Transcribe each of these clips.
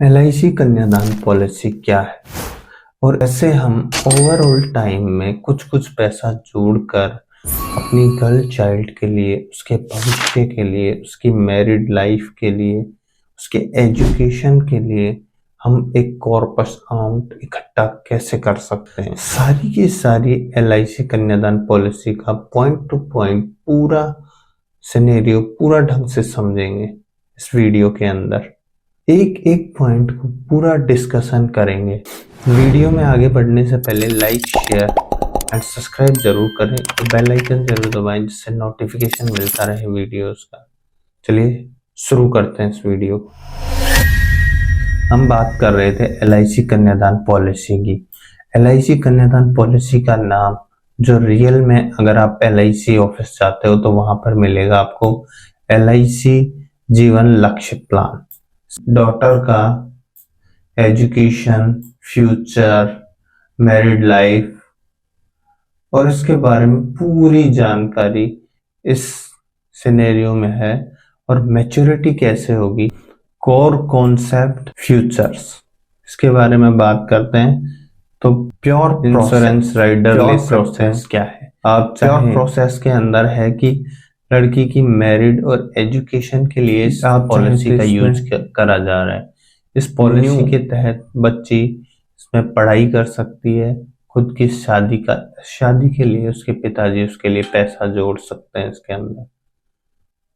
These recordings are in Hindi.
LIC कन्यादान पॉलिसी क्या है और ऐसे हम ओवरऑल टाइम में कुछ कुछ पैसा जोड़कर अपनी गर्ल चाइल्ड के लिए, उसके भविष्य के लिए, उसकी मैरिड लाइफ के लिए, उसके एजुकेशन के लिए हम एक कॉर्पस अमाउंट इकट्ठा कैसे कर सकते हैं। सारी की सारी LIC कन्यादान पॉलिसी का पॉइंट टू पॉइंट पूरा सिनेरियो पूरा ढंग से समझेंगे इस वीडियो के अंदर। एक एक पॉइंट को पूरा डिस्कशन करेंगे। वीडियो में आगे बढ़ने से पहले लाइक, शेयर एंड सब्सक्राइब जरूर करें और बेल आइकन जरूर दबाएं जिससे नोटिफिकेशन मिलता रहे वीडियोस का। चलिए शुरू करते हैं इस वीडियो को। हम बात कर रहे थे LIC कन्यादान पॉलिसी की। LIC कन्यादान पॉलिसी का नाम जो रियल में अगर आप LIC ऑफिस जाते हो तो वहां पर मिलेगा आपको LIC जीवन लक्ष्य प्लान। डॉटर का एजुकेशन, फ्यूचर, मैरिड लाइफ और इसके बारे में पूरी जानकारी इस सिनेरियो में है। और मैच्योरिटी कैसे होगी, कोर कॉन्सेप्ट, फ्यूचर्स, इसके बारे में बात करते हैं। तो प्योर इंश्योरेंस राइडर प्रोसेस क्या है। आप प्योर प्रोसेस के अंदर है कि लड़की की मैरिड और एजुकेशन के लिए इस पॉलिसी का यूज करा जा रहा है। इस पॉलिसी के तहत बच्ची इसमें पढ़ाई कर सकती है, खुद की शादी के लिए उसके पिताजी उसके लिए पैसा जोड़ सकते हैं। इसके अंदर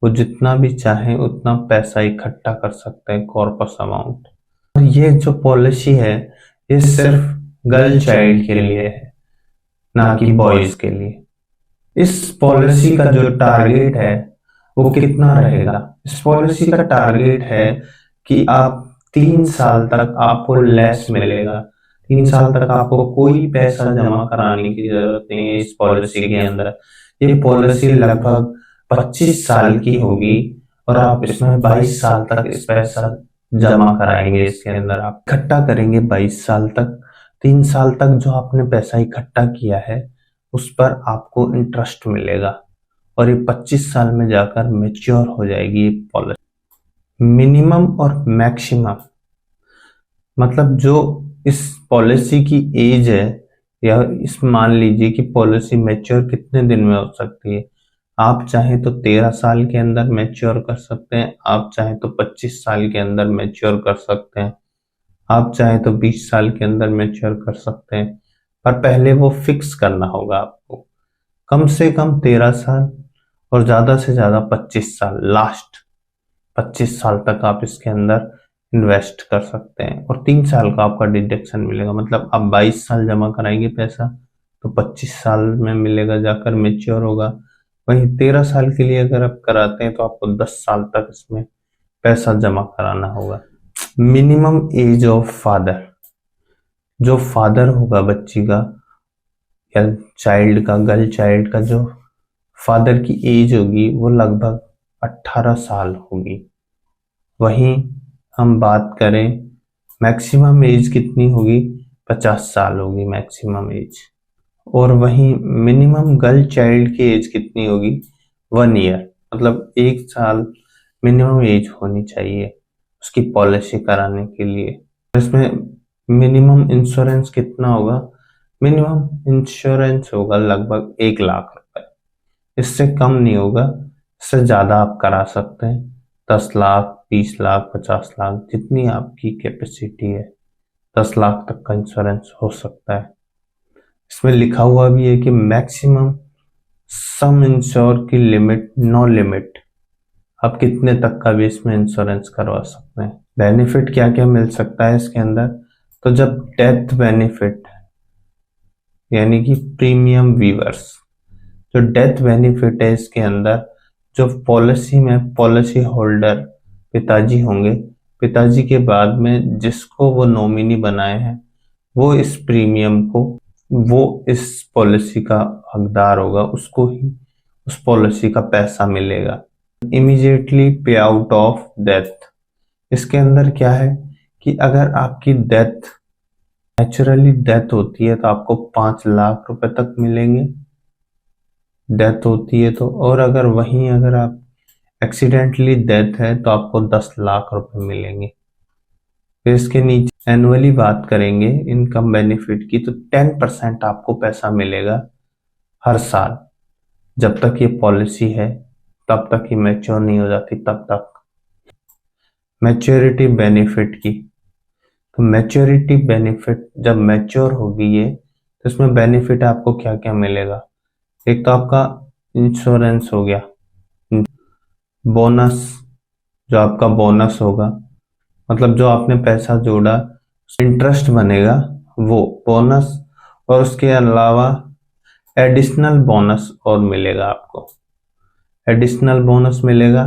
वो जितना भी चाहे उतना पैसा इकट्ठा कर सकते हैं, कॉर्पस अमाउंट। और ये जो पॉलिसी है ये सिर्फ गर्ल चाइल्ड के लिए है, ना कि बॉयज के लिए। इस पॉलिसी का जो टारगेट है वो कितना रहेगा। इस पॉलिसी का टारगेट है कि आप 3 साल तक आपको लेस मिलेगा। 3 साल तक आपको कोई पैसा जमा कराने की जरूरत नहीं है इस पॉलिसी के अंदर। ये पॉलिसी लगभग 25 साल की होगी और आप इसमें 22 साल तक इस पैसा जमा कराएंगे। इसके अंदर आप इकट्ठा करेंगे 22 साल तक। 3 साल तक जो आपने पैसा इकट्ठा किया है उस पर आपको इंटरेस्ट मिलेगा और ये 25 साल में जाकर मैच्योर हो जाएगी ये पॉलिसी। मिनिमम और मैक्सिमम मतलब जो इस पॉलिसी की एज है, या इस मान लीजिए कि पॉलिसी मैच्योर कितने दिन में हो सकती है। आप चाहें तो 13 साल के अंदर मैच्योर कर सकते हैं, आप चाहें तो 25 साल के अंदर मैच्योर कर सकते हैं, आप चाहें तो 20 साल के अंदर मैच्योर कर सकते हैं। पर पहले वो फिक्स करना होगा आपको, कम से कम 13 साल और ज्यादा से ज्यादा 25 साल, लास्ट 25 साल तक आप इसके अंदर इन्वेस्ट कर सकते हैं और 3 साल का आपका डिडक्शन मिलेगा। मतलब आप 22 साल जमा कराएंगे पैसा तो 25 साल में मिलेगा, जाकर मैच्योर होगा। वहीं 13 साल के लिए अगर आप कराते हैं तो आपको 10 साल तक इसमें पैसा जमा कराना होगा। मिनिमम एज ऑफ फादर, जो फादर होगा बच्ची का या चाइल्ड का, गर्ल चाइल्ड का जो फादर की एज होगी वो लगभग 18 साल होगी। वहीं हम बात करें मैक्सिमम एज कितनी होगी, 50 साल होगी मैक्सिमम एज। और वहीं मिनिमम गर्ल चाइल्ड की एज कितनी होगी, 1 ईयर, मतलब 1 साल मिनिमम एज होनी चाहिए उसकी पॉलिसी कराने के लिए। इसमें मिनिमम इंश्योरेंस कितना होगा, मिनिमम इंश्योरेंस होगा लगभग 1 लाख रुपए, इससे कम नहीं होगा। इससे ज्यादा आप करा सकते हैं, 10 लाख, 20 लाख, 50 लाख, जितनी आपकी कैपेसिटी है 10 लाख तक का इंश्योरेंस हो सकता है। इसमें लिखा हुआ भी है कि मैक्सिमम सम इंश्योर की लिमिट, नो लिमिट, आप कितने तक का भी इसमें इंश्योरेंस करवा सकते हैं। बेनिफिट क्या क्या मिल सकता है इसके अंदर, तो जब डेथ बेनिफिट यानी कि प्रीमियम वीवर्स, जो डेथ बेनिफिट है इसके अंदर, जो पॉलिसी में पॉलिसी होल्डर पिताजी होंगे, पिताजी के बाद में जिसको वो नॉमिनी बनाए हैं वो इस प्रीमियम को, वो इस पॉलिसी का हकदार होगा, उसको ही उस पॉलिसी का पैसा मिलेगा। इमीडिएटली पे आउट ऑफ डेथ, इसके अंदर क्या है कि अगर आपकी डेथ, नेचुरली डेथ होती है तो आपको 5 लाख रुपए तक मिलेंगे, डेथ होती है तो। और अगर आप एक्सीडेंटली डेथ है तो आपको 10 लाख रुपए मिलेंगे। फिर इसके नीचे एनुअली बात करेंगे इनकम बेनिफिट की, तो 10% आपको पैसा मिलेगा हर साल। जब तक ये पॉलिसी है तब तक ये मैच्योर नहीं हो जाती तब तक। मैच्योरिटी बेनिफिट की, तो मैच्योरिटी बेनिफिट जब मैच्योर होगी ये, तो इसमें बेनिफिट आपको क्या क्या मिलेगा। एक तो आपका इंश्योरेंस हो गया, बोनस, जो आपका बोनस होगा मतलब जो आपने पैसा जोड़ा इंटरेस्ट बनेगा वो बोनस, और उसके अलावा एडिशनल बोनस और मिलेगा आपको, एडिशनल बोनस मिलेगा।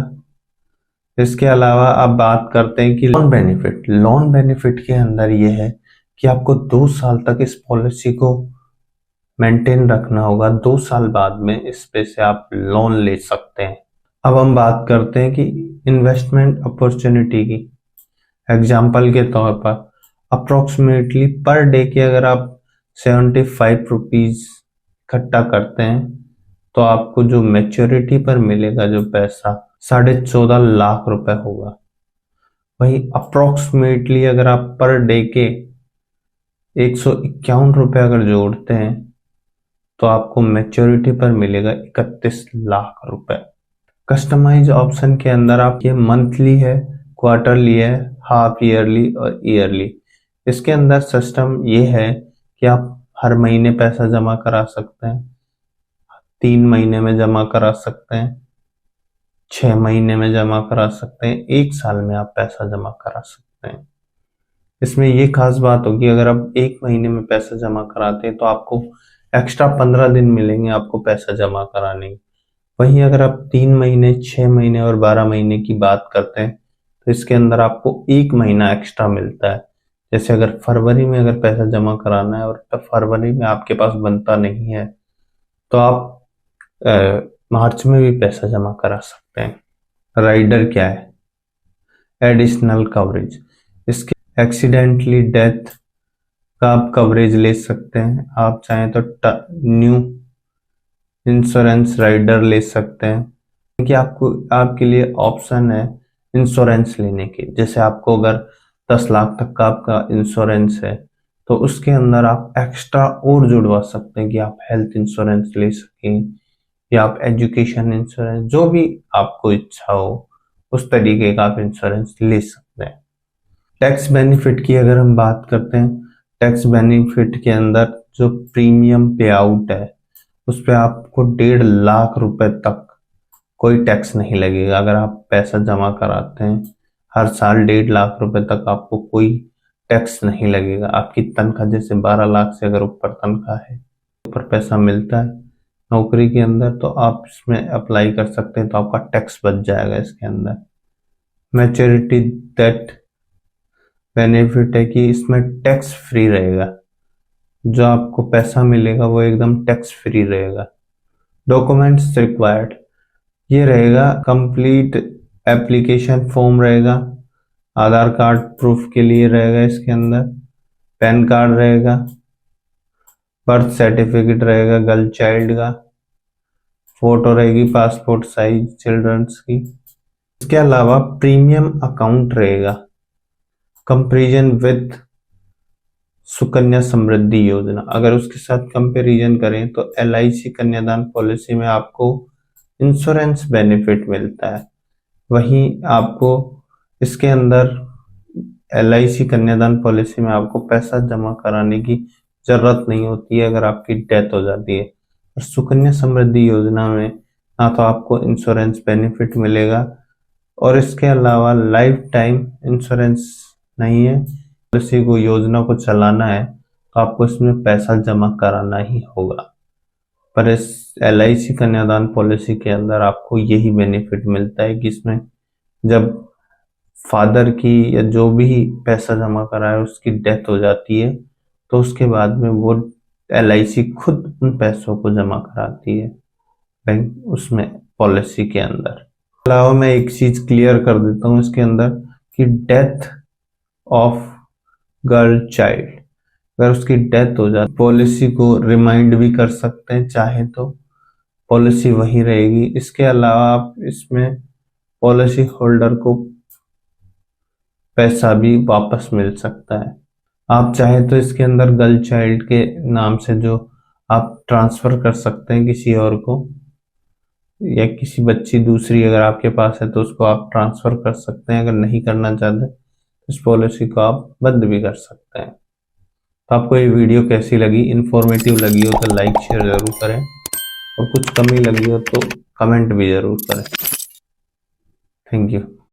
इसके अलावा अब बात करते हैं कि लोन बेनिफिट, लोन बेनिफिट के अंदर ये है कि आपको 2 साल तक इस पॉलिसी को मेंटेन रखना होगा, 2 साल बाद में इस पे से आप लोन ले सकते हैं। अब हम बात करते हैं कि इन्वेस्टमेंट अपॉर्चुनिटी की। एग्जाम्पल के तौर पर अप्रोक्सीमेटली पर डे के अगर आप 75 रुपीज इकट्ठा करते हैं तो आपको जो मैच्योरिटी पर मिलेगा जो पैसा 14.5 लाख रुपए होगा। वहीं अप्रोक्सीमेटली अगर आप पर डे के 151 रुपए अगर जोड़ते हैं तो आपको मैच्योरिटी पर मिलेगा 31 लाख रुपए। कस्टमाइज ऑप्शन के अंदर आप ये मंथली है, क्वार्टरली है, हाफ ईयरली और ईयरली। इसके अंदर सिस्टम ये है कि आप हर महीने पैसा जमा करा सकते हैं, 3 महीने में जमा करा सकते हैं, 6 महीने में जमा करा सकते हैं, 1 साल में आप पैसा जमा करा सकते हैं। इसमें ये खास बात होगी, अगर आप 1 महीने में पैसा जमा कराते हैं तो आपको एक्स्ट्रा 15 दिन मिलेंगे आपको पैसा जमा कराने की। वहीं अगर आप 3 महीने, 6 महीने और 12 महीने की बात करते हैं तो इसके अंदर आपको 1 महीना एक्स्ट्रा मिलता है। जैसे अगर फरवरी में अगर पैसा जमा कराना है और फरवरी में आपके पास बनता नहीं है तो आप मार्च में भी पैसा जमा करा सकते हैं। राइडर क्या है? एडिशनल कवरेज, इसके एक्सीडेंटली डेथ का आप कवरेज ले सकते हैं। आप चाहें तो न्यू इंश्योरेंस राइडर ले सकते हैं कि आपको आपके लिए ऑप्शन है इंश्योरेंस लेने के। जैसे आपको अगर 10 लाख तक का आपका इंश्योरेंस है तो उसके अंदर आप एक्स्ट्रा और जुड़वा सकते हैं कि आप हेल्थ इंश्योरेंस ले सकें या आप एजुकेशन इंश्योरेंस, जो भी आपको इच्छा हो उस तरीके का आप इंश्योरेंस ले सकते हैं। टैक्स बेनिफिट की अगर हम बात करते हैं, टैक्स बेनिफिट के अंदर जो प्रीमियम पे आउट है उस पे आपको 1.5 लाख रुपए तक कोई टैक्स नहीं लगेगा। अगर आप पैसा जमा कराते हैं हर साल 1.5 लाख रुपए तक आपको कोई टैक्स नहीं लगेगा। आपकी तनख्वाह जैसे 12 लाख से अगर ऊपर तनख्वाह है, ऊपर पैसा मिलता है नौकरी के अंदर, तो आप इसमें अप्लाई कर सकते हैं तो आपका टैक्स बच जाएगा इसके अंदर। मैच्योरिटी डेट बेनिफिट है कि इसमें टैक्स फ्री रहेगा, जो आपको पैसा मिलेगा वो एकदम टैक्स फ्री रहेगा। डॉक्यूमेंट्स रिक्वायर्ड, ये रहेगा कंप्लीट एप्लीकेशन फॉर्म रहेगा, आधार कार्ड प्रूफ के लिए रहेगा इसके अंदर, पैन कार्ड रहेगा, बर्थ सर्टिफिकेट रहेगा गर्ल चाइल्ड का, फोटो रहेगी पासपोर्ट साइज चिल्ड्रंस की। इसके अलावा प्रीमियम अकाउंट रहेगा कंपेरिजन विद सुकन्या समृद्धि योजना। अगर उसके साथ कंपेरिजन करें तो LIC कन्यादान पॉलिसी में आपको इंश्योरेंस बेनिफिट मिलता है, वहीं आपको इसके अंदर LIC कन्यादान पॉलिसी में आपको पैसा जमा कराने की जरूरत नहीं होती है अगर आपकी डेथ हो जाती है। और सुकन्या समृद्धि योजना में ना तो आपको इंश्योरेंस बेनिफिट मिलेगा और इसके अलावा लाइफ टाइम इंश्योरेंस नहीं है। पॉलिसी को, योजना को चलाना है तो आपको इसमें पैसा जमा कराना ही होगा। पर इस LIC कन्यादान पॉलिसी के अंदर आपको यही बेनिफिट मिलता है कि इसमें जब फादर की या जो भी पैसा जमा करा है उसकी डेथ हो जाती है तो उसके बाद में वो LIC खुद उन पैसों को जमा कराती है बैंक उसमें पॉलिसी के अंदर। अलावा मैं एक चीज क्लियर कर देता हूँ इसके अंदर कि डेथ ऑफ गर्ल चाइल्ड, अगर उसकी डेथ हो जाती पॉलिसी को रिमाइंड भी कर सकते हैं, चाहे तो पॉलिसी वही रहेगी। इसके अलावा आप इसमें पॉलिसी होल्डर को पैसा भी वापस मिल सकता है। आप चाहे तो इसके अंदर गर्ल चाइल्ड के नाम से जो आप ट्रांसफर कर सकते हैं किसी और को, या किसी बच्ची दूसरी अगर आपके पास है तो उसको आप ट्रांसफर कर सकते हैं। अगर नहीं करना चाहते तो इस पॉलिसी को आप बंद भी कर सकते हैं। तो आपको ये वीडियो कैसी लगी, इन्फॉर्मेटिव लगी हो तो लाइक शेयर जरूर करें, और कुछ कमी लगी हो तो कमेंट भी जरूर करें। Thank you.